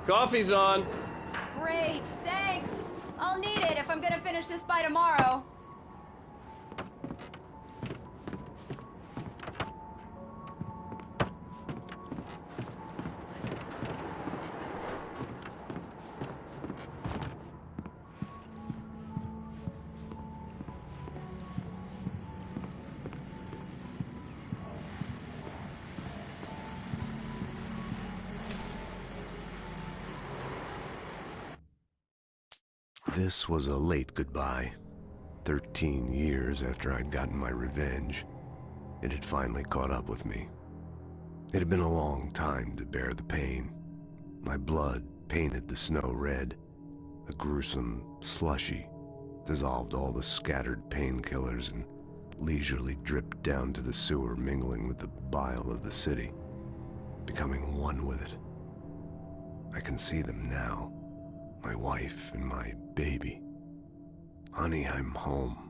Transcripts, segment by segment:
Coffee's on. Great, thanks. I'll need it if I'm gonna finish this by tomorrow. This was a late goodbye. 13 years after I'd gotten my revenge, it had finally caught up with me. It had been a long time to bear the pain. My blood painted the snow red. A gruesome slushy dissolved all the scattered painkillers and leisurely dripped down to the sewer, mingling with the bile of the city, becoming one with it. I can see them now. My wife and my baby. Honey, I'm home.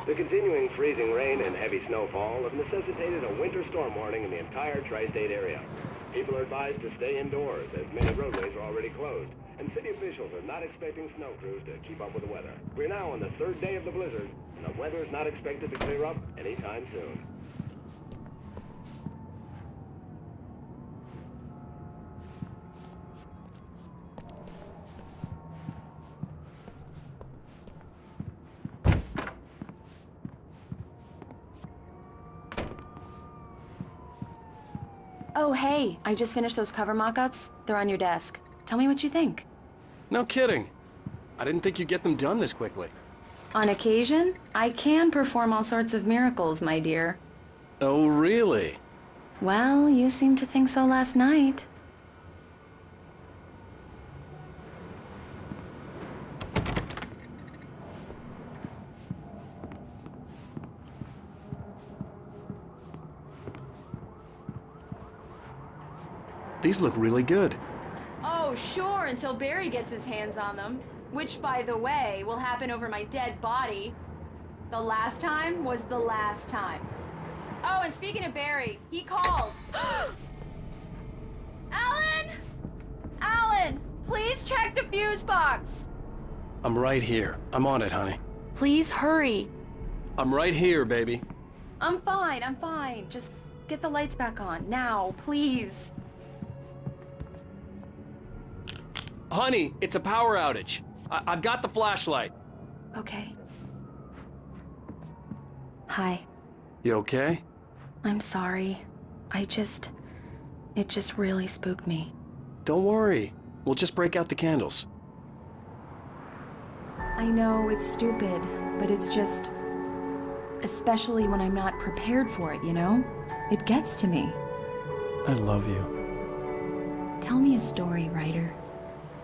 The continuing freezing rain and heavy snowfall have necessitated a winter storm warning in the entire tri-state area. People are advised to stay indoors as many roadways are already closed, and city officials are not expecting snow crews to keep up with the weather. We're now on the third day of the blizzard, and the weather is not expected to clear up anytime soon. Oh, hey, I just finished those cover mock-ups. They're on your desk. Tell me what you think. No kidding. I didn't think you'd get them done this quickly. On occasion, I can perform all sorts of miracles, my dear. Oh, really? Well, you seemed to think so last night. These look really good. Oh, sure, until Barry gets his hands on them. Which, by the way, will happen over my dead body. The last time was the last time. Oh, and speaking of Barry, he called. Alan! Alan, please check the fuse box. I'm right here. I'm on it, honey. Please hurry. I'm right here, baby. I'm fine. Just get the lights back on, now, please. Honey, it's a power outage. I've got the flashlight. Okay. Hi. You okay? I'm sorry. It just really spooked me. Don't worry. We'll just break out the candles. I know it's stupid, but it's just... especially when I'm not prepared for it, you know? It gets to me. I love you. Tell me a story, writer.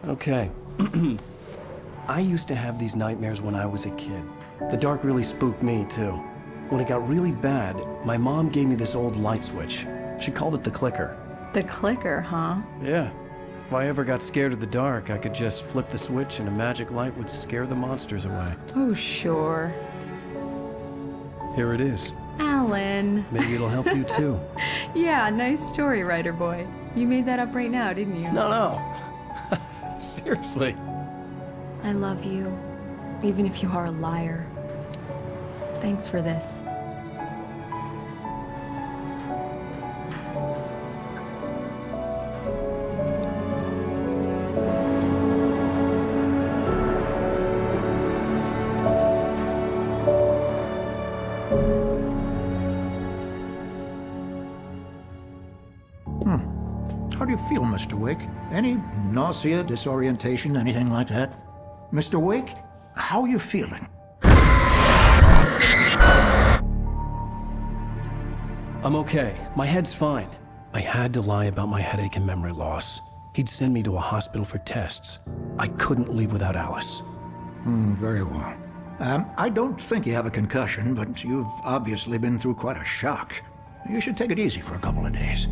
Okay. I used to have these nightmares when I was a kid. The dark really spooked me, too. When it got really bad, my mom gave me this old light switch. She called it the clicker. The clicker, huh? Yeah. If I ever got scared of the dark, I could just flip the switch and a magic light would scare the monsters away. Oh, sure. Here it is. Alan. Maybe it'll help you, too. Yeah, nice story, writer boy. You made that up right now, didn't you? No. Seriously. I love you, even if you are a liar. Thanks for this. How do you feel, Mr. Wake? Any nausea, disorientation, anything like that? Mr. Wake, how are you feeling? I'm okay. My head's fine. I had to lie about my headache and memory loss. He'd send me to a hospital for tests. I couldn't leave without Alice. Very well. I don't think you have a concussion, but you've obviously been through quite a shock. You should take it easy for a couple of days.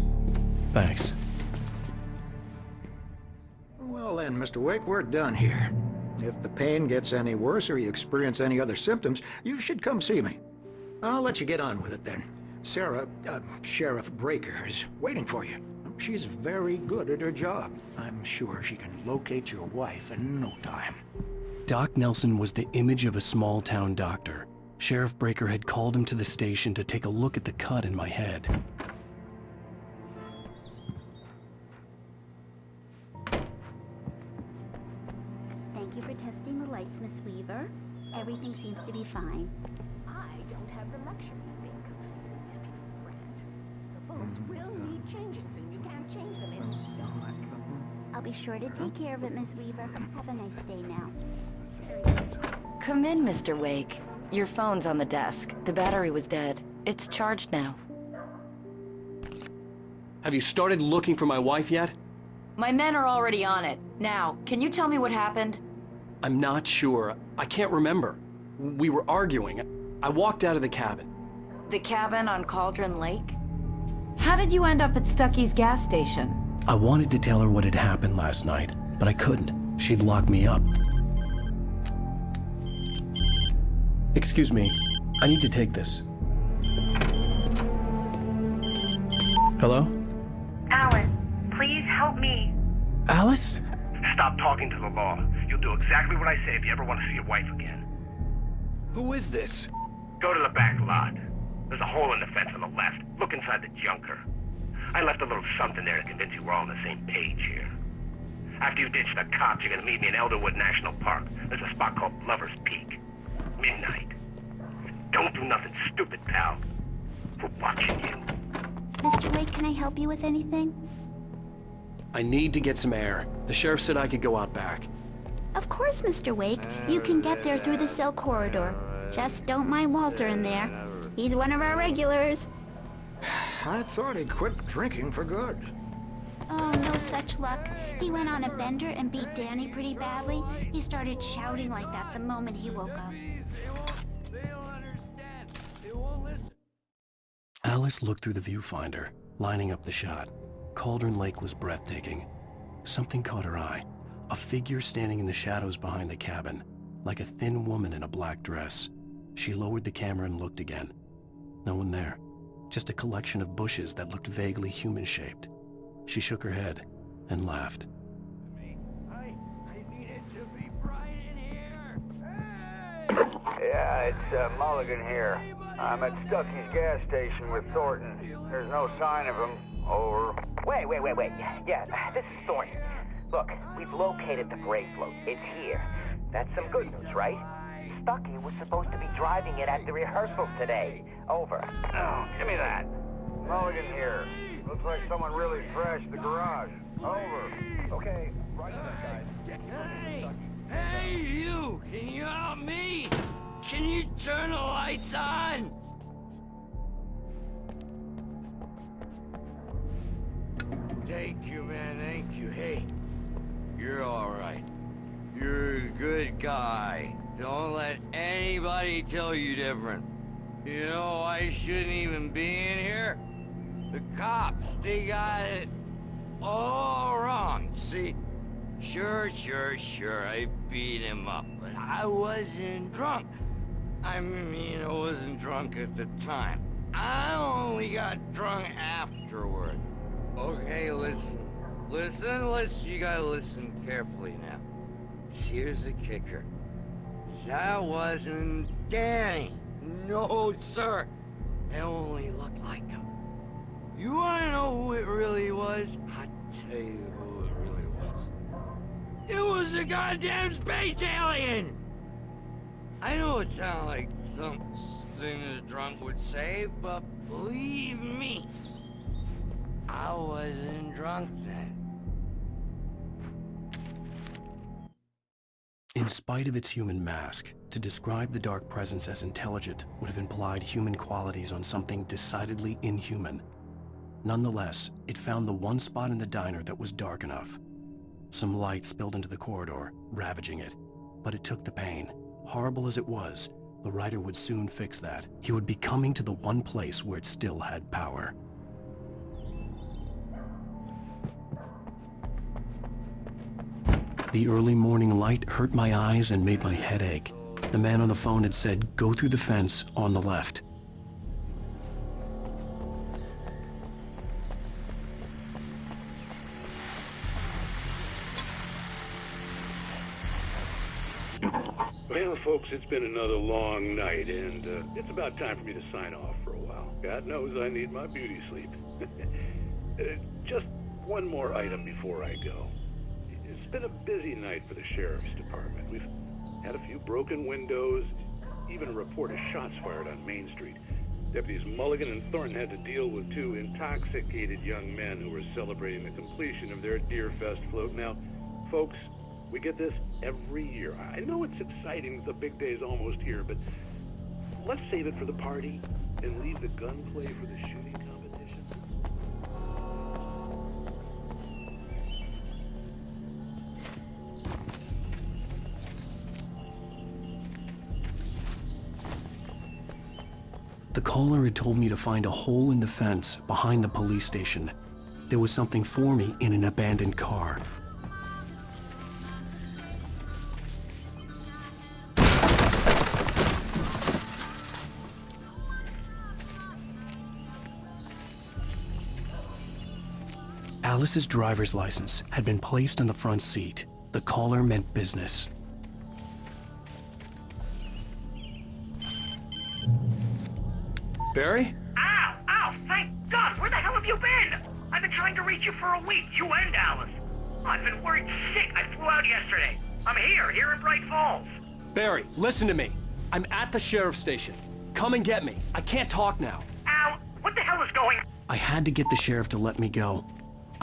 Thanks. Well then, Mr. Wake, we're done here. If the pain gets any worse or you experience any other symptoms, you should come see me. I'll let you get on with it then. Sarah, Sheriff Breaker, is waiting for you. She's very good at her job. I'm sure she can locate your wife in no time. Doc Nelson was the image of a small-town doctor. Sheriff Breaker had called him to the station to take a look at the cut in my head. Thank you for testing the lights, Miss Weaver. Everything seems to be fine. I don't have the luxury of being complacent, Deputy Grant. The bulbs will need changing soon. You can't change them in the dark. I'll be sure to take care of it, Miss Weaver. Have a nice day now. Come in, Mr. Wake. Your phone's on the desk. The battery was dead. It's charged now. Have you started looking for my wife yet? My men are already on it. Now, can you tell me what happened? I'm not sure. I can't remember. We were arguing. I walked out of the cabin. The cabin on Cauldron Lake? How did you end up at Stucky's gas station? I wanted to tell her what had happened last night, but I couldn't. She'd lock me up. Excuse me. I need to take this. Hello? Alice, please help me. Alice? Stop talking to the law. You'll do exactly what I say if you ever want to see your wife again. Who is this? Go to the back lot. There's a hole in the fence on the left. Look inside the junker. I left a little something there to convince you we're all on the same page here. After you ditch the cops, you're gonna meet me in Elderwood National Park. There's a spot called Lover's Peak. Midnight. Don't do nothing stupid, pal. We're watching you. Mr. Wake, can I help you with anything? I need to get some air. The sheriff said I could go out back. Of course, Mr. Wake. You can get there through the cell corridor. Just don't mind Walter in there. He's one of our regulars. I thought he'd quit drinking for good. Oh, no such luck. He went on a bender and beat Danny pretty badly. He started shouting like that the moment he woke up. Alice looked through the viewfinder, lining up the shot. Cauldron Lake was breathtaking. Something caught her eye. A figure standing in the shadows behind the cabin, like a thin woman in a black dress. She lowered the camera and looked again. No one there. Just a collection of bushes that looked vaguely human-shaped. She shook her head and laughed. I need it to be bright in here. Yeah, it's Mulligan here. I'm at Stucky's gas station with Thornton. There's no sign of him. Over. Wait. Yeah, this is Thornton. Look, we've located the brake float. It's here. That's some good news, right? Stucky was supposed to be driving it at the rehearsal today. Over. Oh, give me that. Mulligan here. Looks like someone really trashed the garage. Over. Okay, right on that, guys. Hey, you! Can you help me? Can you turn the lights on? Thank you, man, thank you. Hey, you're alright. You're a good guy. Don't let anybody tell you different. You know, I shouldn't even be in here. The cops, they got it all wrong. See, sure, I beat him up, but I wasn't drunk. I mean, I wasn't drunk at the time. I only got drunk afterward. Okay, listen, you gotta listen carefully now. Here's the kicker. That wasn't Danny. No, sir. It only looked like him. You wanna know who it really was? I'll tell you who it really was. It was a goddamn space alien! I know it sounds like something a drunk would say, but believe me, I wasn't drunk then. In spite of its human mask, to describe the dark presence as intelligent would have implied human qualities on something decidedly inhuman. Nonetheless, it found the one spot in the diner that was dark enough. Some light spilled into the corridor, ravaging it. But it took the pain. Horrible as it was, the writer would soon fix that. He would be coming to the one place where it still had power. The early morning light hurt my eyes and made my head ache. The man on the phone had said, "Go through the fence on the left." Well, folks, it's been another long night, and it's about time for me to sign off for a while. God knows I need my beauty sleep. Just one more item before I go. It's been a busy night for the Sheriff's Department. We've had a few broken windows, even a report of shots fired on Main Street. Deputies Mulligan and Thornton had to deal with two intoxicated young men who were celebrating the completion of their Deer Fest float. Now, folks, we get this every year. I know it's exciting that the big day's almost here, but let's save it for the party and leave the gunplay for the shooting competition. The caller had told me to find a hole in the fence behind the police station. There was something for me in an abandoned car. Alice's driver's license had been placed on the front seat. The caller meant business. Barry? Ow! Ow! Thank God! Where the hell have you been? I've been trying to reach you for a week, you and Alice. I've been worried sick. I flew out yesterday. I'm here in Bright Falls. Barry, listen to me. I'm at the sheriff's station. Come and get me. I can't talk now. Ow! What the hell is going on? I had to get the sheriff to let me go.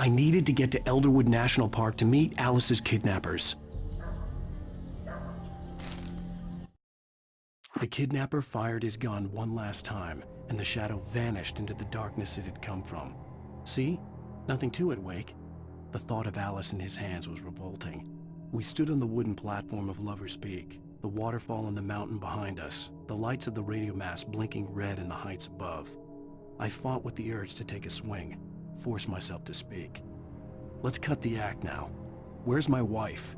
I needed to get to Elderwood National Park to meet Alice's kidnappers. The kidnapper fired his gun one last time, and the shadow vanished into the darkness it had come from. See? Nothing to it, Wake. The thought of Alice in his hands was revolting. We stood on the wooden platform of Lover's Peak, the waterfall on the mountain behind us, the lights of the radio mast blinking red in the heights above. I fought with the urge to take a swing, force myself to speak. Let's cut the act now. Where's my wife?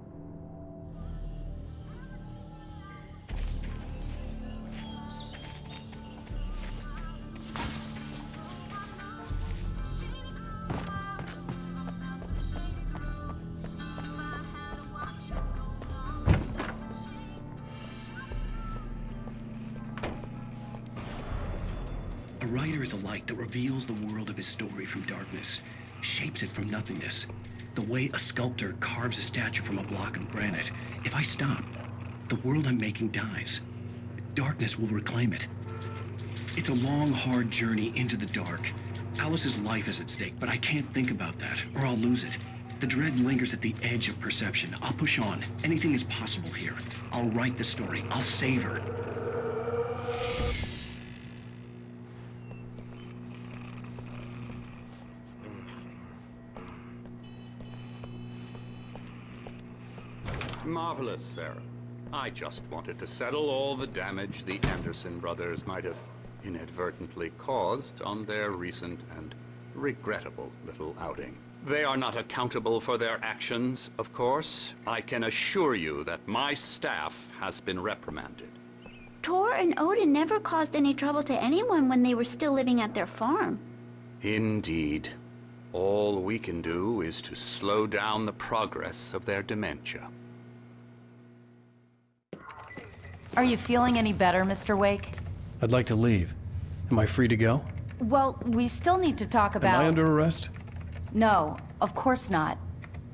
A writer is a light that reveals the world of his story from darkness, shapes it from nothingness. The way a sculptor carves a statue from a block of granite. If I stop, the world I'm making dies. Darkness will reclaim it. It's a long, hard journey into the dark. Alice's life is at stake, but I can't think about that, or I'll lose it. The dread lingers at the edge of perception. I'll push on. Anything is possible here. I'll write the story. I'll save her. Marvelous, Sarah. I just wanted to settle all the damage the Anderson brothers might have inadvertently caused on their recent and regrettable little outing. They are not accountable for their actions, of course. I can assure you that my staff has been reprimanded. Tor and Odin never caused any trouble to anyone when they were still living at their farm. Indeed. All we can do is to slow down the progress of their dementia. Are you feeling any better, Mr. Wake? I'd like to leave. Am I free to go? Well, we still need to talk about... Am I under arrest? No, of course not.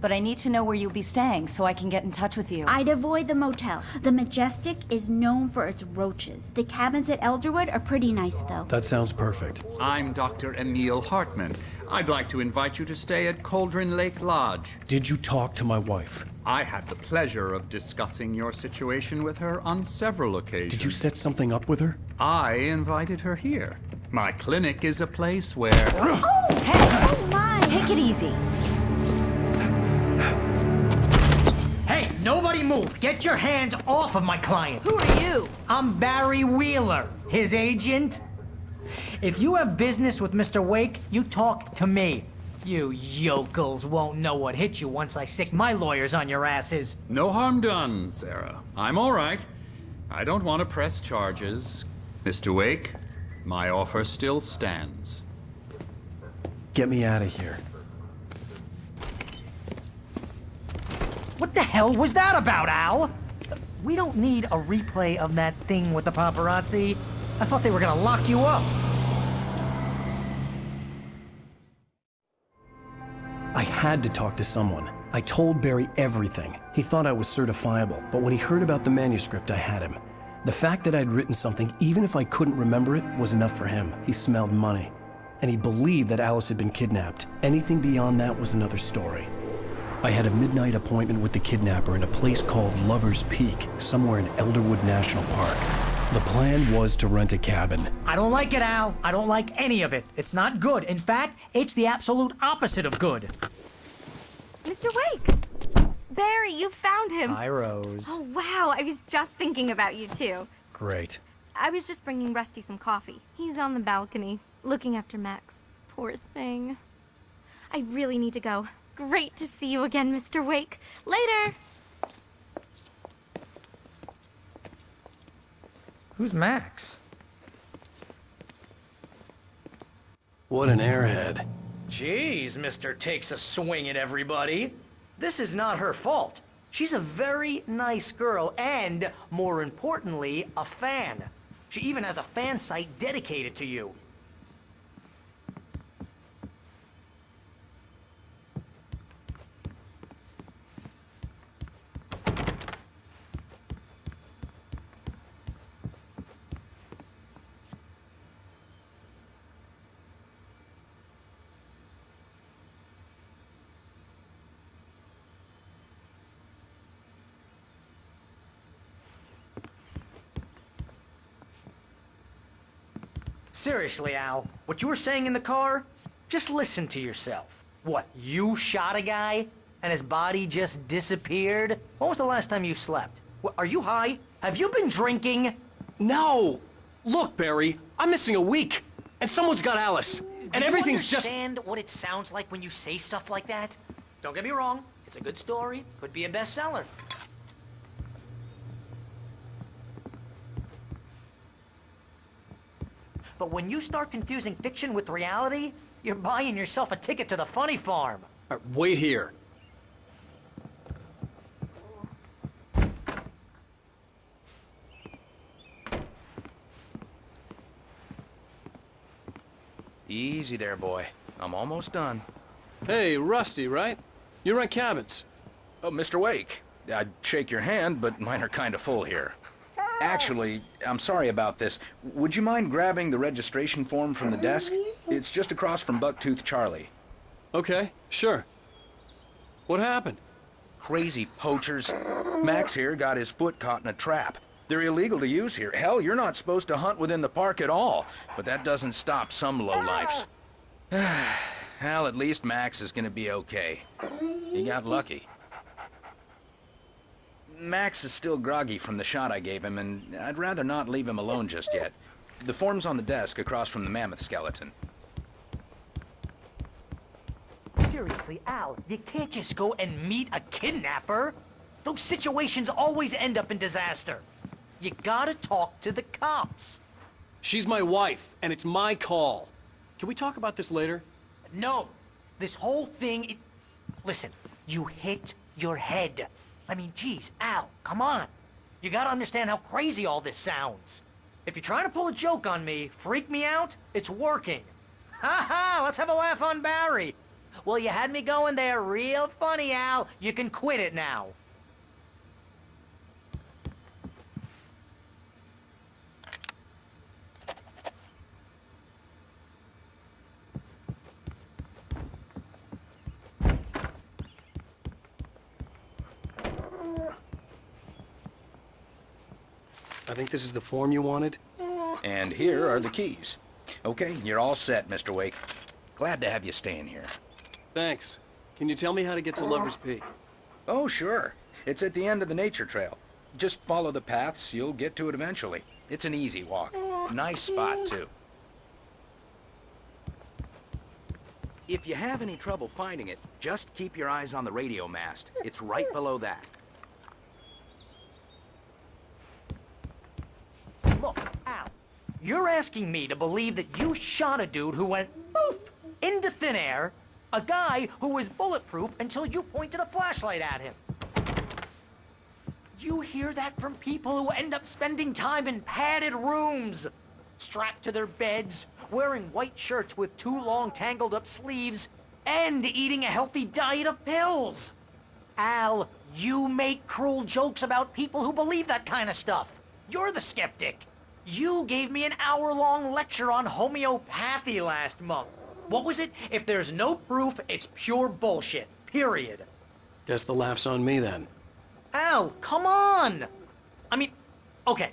But I need to know where you'll be staying so I can get in touch with you. I'd avoid the motel. The Majestic is known for its roaches. The cabins at Elderwood are pretty nice, though. That sounds perfect. I'm Dr. Emil Hartman. I'd like to invite you to stay at Cauldron Lake Lodge. Did you talk to my wife? I had the pleasure of discussing your situation with her on several occasions. Did you set something up with her? I invited her here. My clinic is a place where... Oh, hey! Oh, my! Take it easy. Hey, nobody move! Get your hands off of my client! Who are you? I'm Barry Wheeler, his agent. If you have business with Mr. Wake, you talk to me. You yokels won't know what hit you once I sick my lawyers on your asses. No harm done, Sarah. I'm all right. I don't want to press charges. Mr. Wake, my offer still stands. Get me out of here. What the hell was that about, Al? We don't need a replay of that thing with the paparazzi. I thought they were gonna lock you up. I had to talk to someone. I told Barry everything. He thought I was certifiable, but when he heard about the manuscript, I had him. The fact that I'd written something, even if I couldn't remember it, was enough for him. He smelled money. And he believed that Alice had been kidnapped. Anything beyond that was another story. I had a midnight appointment with the kidnapper in a place called Lover's Peak, somewhere in Elderwood National Park. The plan was to rent a cabin. I don't like it, Al. I don't like any of it. It's not good. In fact, it's the absolute opposite of good. Mr. Wake! Barry, you found him. Hi, Rose. Oh, wow. I was just thinking about you, too. Great. I was just bringing Rusty some coffee. He's on the balcony, looking after Max. Poor thing. I really need to go. Great to see you again, Mr. Wake. Later! Who's Max? What an airhead. Jeez, Mr. Takes a swing at everybody. This is not her fault. She's a very nice girl and, more importantly, a fan. She even has a fan site dedicated to you. Seriously, Al, what you were saying in the car? Just listen to yourself. What, you shot a guy and his body just disappeared? When was the last time you slept? What, are you high? Have you been drinking? No! Look, Barry, I'm missing a week, and someone's got Alice, and everything's just... Do you understand what it sounds like when you say stuff like that? Don't get me wrong, it's a good story, could be a bestseller. But when you start confusing fiction with reality, you're buying yourself a ticket to the funny farm. All right, wait here. Easy there, boy. I'm almost done. Hey, Rusty, right? You rent cabins. Oh, Mr. Wake. I'd shake your hand, but mine are kind of full here. Actually, I'm sorry about this. Would you mind grabbing the registration form from the desk? It's just across from Bucktooth Charlie. Okay, sure. What happened? Crazy poachers. Max here got his foot caught in a trap. They're illegal to use here. Hell, you're not supposed to hunt within the park at all. But that doesn't stop some lowlifes. Well, at least Max is gonna be okay. He got lucky. Max is still groggy from the shot I gave him, and I'd rather not leave him alone just yet. The form's on the desk across from the mammoth skeleton. Seriously, Al, you can't just go and meet a kidnapper. Those situations always end up in disaster. You gotta talk to the cops. She's my wife, and it's my call. Can we talk about this later? No. This whole thing... Listen, you hit your head. I mean, geez, Al, come on. You gotta understand how crazy all this sounds. If you're trying to pull a joke on me, freak me out, it's working. Ha ha, let's have a laugh on Barry. Well, you had me going there real funny, Al. You can quit it now. I think this is the form you wanted. And here are the keys. Okay, you're all set, Mr. Wake. Glad to have you staying here. Thanks. Can you tell me how to get to Lover's Peak? Oh, sure. It's at the end of the nature trail. Just follow the paths, you'll get to it eventually. It's an easy walk. Nice spot, too. If you have any trouble finding it, just keep your eyes on the radio mast. It's right below that. Look, Al, you're asking me to believe that you shot a dude who went poof into thin air, a guy who was bulletproof until you pointed a flashlight at him. You hear that from people who end up spending time in padded rooms, strapped to their beds, wearing white shirts with too long tangled up sleeves, and eating a healthy diet of pills. Al, you make cruel jokes about people who believe that kind of stuff. You're the skeptic. You gave me an hour-long lecture on homeopathy last month. What was it? If there's no proof, it's pure bullshit. Period. Guess the laugh's on me then. Al, come on! I mean, okay.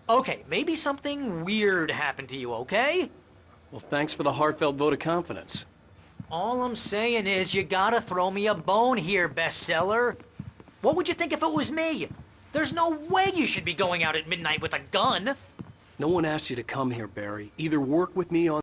Okay, maybe something weird happened to you, okay? Well, thanks for the heartfelt vote of confidence. All I'm saying is you gotta throw me a bone here, bestseller. What would you think if it was me? There's no way you should be going out at midnight with a gun. No one asked you to come here, Barry. Either work with me on